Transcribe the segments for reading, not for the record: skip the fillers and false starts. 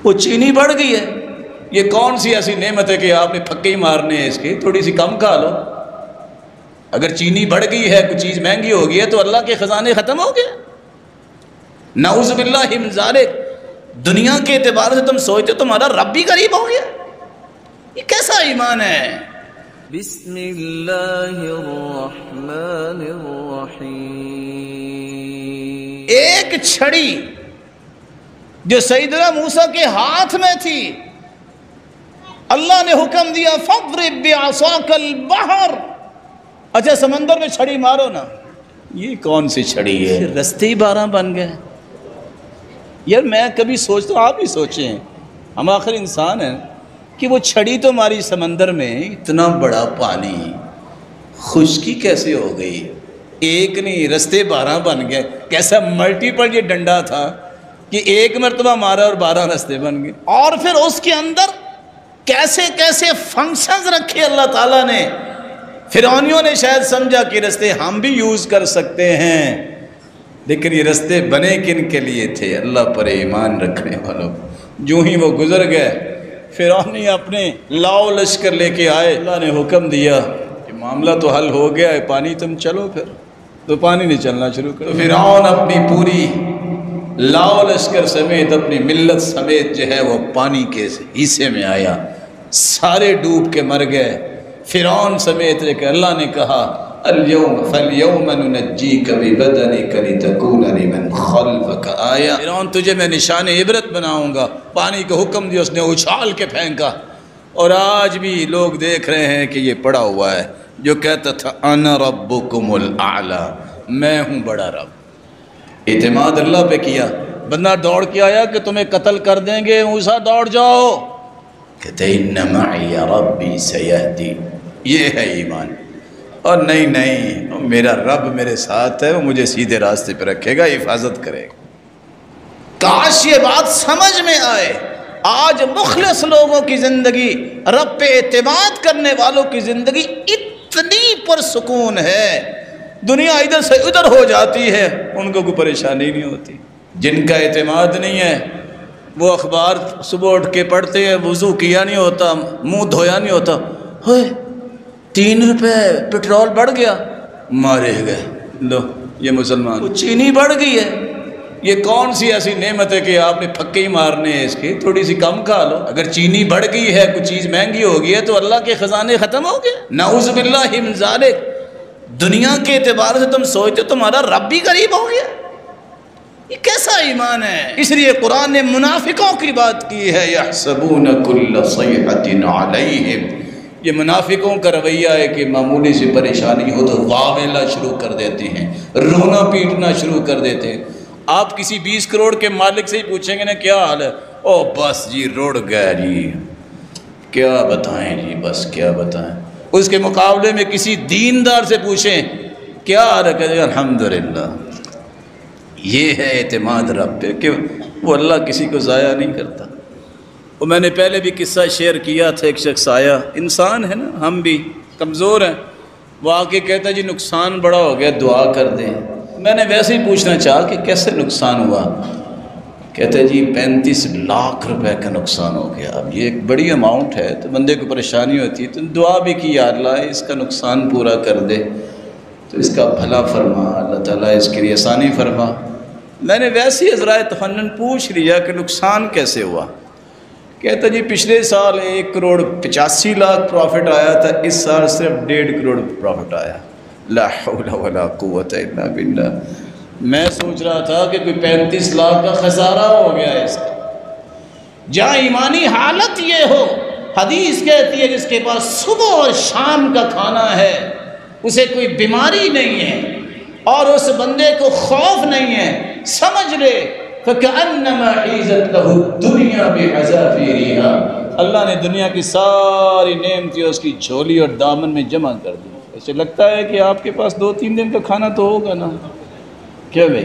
وہ چینی بڑھ گئی ہے، یہ کون سی ایسی نعمت ہے کہ آپ نے پھکے ہی مارنے ہیں اس کی، تھوڑی سی کم کھا لو۔ اگر چینی بڑھ گئی ہے، کوئی چیز مہنگی ہو گئی ہے تو اللہ کے خزانے ختم ہو گئے۔ نعوذ باللہ من ذالک، دنیا کے اعتبار سے تم سوچتے تمہارا رب بھی غریب ہو گیا، یہ کیسا ایمان ہے؟ بسم اللہ الرحمن الرحیم۔ ایک چھڑی جو سیدنا موسیٰ کے ہاتھ میں تھی، اللہ نے حکم دیا فَاضْرِبْ بِعَصَاكَ الْبَحْرَ، اچھا سمندر میں چھڑی مارو نا، یہ کون سی چھڑی ہے؟ رستے ہی 12 بن گئے۔ یار میں کبھی سوچتا ہوں، آپ ہی سوچیں، ہم آخر انسان ہیں، کہ وہ چھڑی تو ماری سمندر میں، اتنا بڑا پانی، خشکی کیسے ہو گئی؟ ایک نہیں، رستے 12 بن گئے۔ کیسا ملٹیپل یہ ڈنڈا تھا کہ ایک مرتبہ مارا اور 12 رستے بن گئے۔ اور پھر اس کے اندر کیسے کیسے فنکشنز رکھے اللہ تعالیٰ نے۔ فرعونیوں نے شاید سمجھا کہ رستے ہم بھی یوز کر سکتے ہیں، لیکن یہ رستے بنے کن کے لیے تھے؟ اللہ پر ایمان رکھنے والوں۔ جو ہی وہ گزر گئے، فرعونی اپنے لاؤ لشکر لے کے آئے، اللہ نے حکم دیا کہ معاملہ تو حل ہو گیا ہے، پانی تم چلو، پھر تو پانی نہیں چلنا شروع کر۔ فرعون اپنی پوری لاؤ لشکر سمیت، اپنی ملت سمیت جو ہے وہ پانی کے حصے میں آیا، سارے ڈوب کے مر گئے، فرعون سمیت۔ لیکن اللہ نے کہا اليوم فاليوم ننجيك ببدنك لتكون لمن خلفك آية۔ فرعون تجھے میں نشان عبرت بناؤں گا، پانی کا حکم دیا، اس نے اچھال کے پھینکا، اور آج بھی لوگ دیکھ رہے ہیں کہ یہ پڑا ہوا ہے جو کہتا تھا انا ربکم الاعلی، میں ہوں بڑا رب۔ اعتماد اللہ پہ کیا، بندہ دوڑ کے آیا کہ تمہیں قتل کر دیں گے، موسیٰ دوڑ جاؤ، کہتے ان معی ربی سیہدی، یہ ہے ایمان۔ اور نہیں، میرا رب میرے ساتھ ہے، وہ مجھے سیدھے راستے پہ رکھے گا، حفاظت کرے گا۔ کاش یہ بات سمجھ میں آئے۔ آج مخلص لوگوں کی زندگی، رب پہ اعتماد کرنے والوں کی زندگی اتنی پرسکون ہے، دنیا ادھر سے ادھر ہو جاتی ہے، ان کو کوئی پریشانی نہیں ہوتی۔ جن کا اعتماد نہیں ہے وہ اخبار صبح اٹھ کے پڑھتے ہیں، وضو کیا نہیں ہوتا، منہ دھویا نہیں ہوتا، ہوئے 3 روپے پٹرول بڑھ گیا، مارے گئے، لو یہ مسلمان۔ وہ چینی بڑھ گئی ہے، یہ کون سی ایسی نعمت ہے کہ آپ نے پھکے ہی مارنے ہیں اس کی، تھوڑی سی کم کھا لو۔ اگر چینی بڑھ گئی ہے، کوئی چیز مہنگی ہو گئی ہے تو اللہ کے خزانے ختم ہو گئے۔ نعوذ باللہ من ذالک، دنیا کے اعتبار سے تم سوچتے تمہارا رب بھی غریب ہو گیا، یہ کیسا ایمان ہے؟ اس لیے قرآن نے منافقوں کی بات کی ہے، یحسبون کل صیحۃ علیہم، یہ منافقوں کا رویہ ہے کہ معمولی سی پریشانی ہو تو واویلا شروع کر دیتے ہیں، رونا پیٹنا شروع کر دیتے ہیں۔ آپ کسی 20 کروڑ کے مالک سے ہی پوچھیں گے نا کیا حال ہے، او بس جی رڑ گیا جی، کیا بتائیں جی، بس کیا بتائیں۔ اس کے مقابلے میں کسی دیندار سے پوچھیں کیا حال ہے، کہتے ہیں الحمدللہ۔ یہ ہے اعتماد رب پہ کہ وہ اللہ کسی کو ضائع نہیں کرتا۔ وہ میں نے پہلے بھی قصہ شیئر کیا تھا، ایک شخص آیا، انسان ہے نا، ہم بھی کمزور ہیں، وہ آ کے کہتا ہے جی نقصان بڑا ہو گیا، دعا کر دیں۔ میں نے ویسے ہی پوچھنا چاہا کہ کیسے نقصان ہوا؟ کہتے جی 35 لاکھ روپے کا نقصان ہو گیا۔ اب یہ ایک بڑی اماؤنٹ ہے تو بندے کو پریشانی ہوتی ہے، تو دعا بھی کی یا اللہ اس کا نقصان پورا کر دے، تو اس کا بھلا فرما، اللہ تعالیٰ اس کے لیے آسانی فرما۔ میں نے ویسے ہی عذرائے تفنن پوچھ لیا کہ نقصان کیسے ہوا؟ کہتا جی پچھلے سال 1 کروڑ 85 لاکھ پروفٹ آیا تھا، اس سال صرف 1.5 کروڑ پروفٹ آیا۔ لا حول ولا قوت الا باللہ۔ میں سوچ رہا تھا کہ کوئی 35 لاکھ کا خسارہ ہو گیا ہے اس کا۔ جہاں ایمانی حالت یہ ہو، حدیث کہتی ہے جس کے پاس صبح اور شام کا کھانا ہے، اسے کوئی بیماری نہیں ہے اور اس بندے کو خوف نہیں ہے، سمجھ لے فَكَأَنَّمَا حِيزَتْ لَهُ الدُّنْيَا بِحَذَافِيرِهَا، اللہ نے دنیا کی ساری نعمتیں اس کی جھولی اور دامن میں جمع کر دی۔ ایسے لگتا ہے کہ آپ کے پاس 2-3 دن کا کھانا تو ہوگا نا، کیا بھائی؟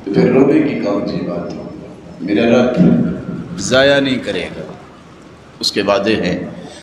پھر رونے کی کون سی بات ہے؟ میرا رب ضائع نہیں کرے گا، اس کے وعدے ہیں۔